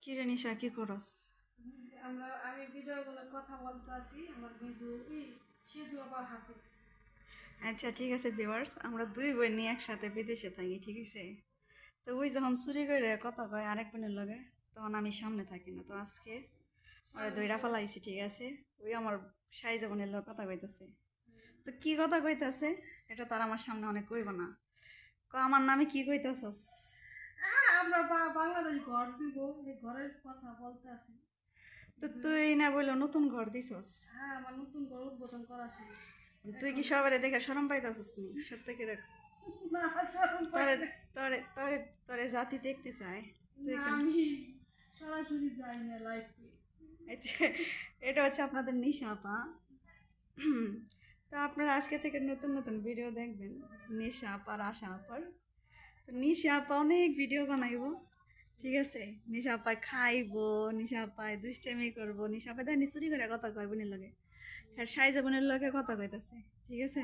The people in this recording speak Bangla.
কি রে নিশা কি করস? আমি ভিডিওগুলো কথা বলতে আছি আমার সিজু আবার হাতে। আচ্ছা ঠিক আছে ভিউয়ার্স, আমরা দুই বোন নিয়ে একসাথে বিদেশে থাকি, ঠিক আছে? তো ওই যখন চুরি করে কথা কয় আরেক বোনের লগে, তখন আমি সামনে থাকি না। তো আজকে ওরা দইরা ফেলাইছি, ঠিক আছে? ওই আমার সাইজা বোনের লগে কথা কইতাছে। তো কি কথা কইতাছে এটা তার আমার সামনে অনেক কইব না। আমার নামে কি কইতাছস? আমরা বাংলাদেশ ঘর দিব, এই ঘরের কথা বলতে আছি। তো তুই না বললো নতুন ঘর দিছস? হ্যাঁ, আমার নতুন ঘর উদ্বোধন করা শেষ। তুই কি সবারে দেখে শরম পাইতাছস নি? সত্যি করে না, শরম পাই তরে না। তরে তরে তরে জাতি দেখতে চায়। তুই না, একটা আমি সরাসরি যাই না লাইফে। আচ্ছা, এটা হচ্ছে আপনাদের নিশা আপা। তো আপনারা আজকে থেকে নতুন নতুন ভিডিও দেখবেন নিশা আপার, আশা আপার। তো নিশা আপা অনেক ভিডিও বানাইবো, ঠিক আছে? নিশা আপায় খাইবো, নিশা আপায় দুষ্টামি করবো, নিশা আপায় দেয় চুরি করে কথা কয় বোনের লগে, হ্যাঁ সাইজা বোনের লগে কথা কইতাছে, ঠিক আছে?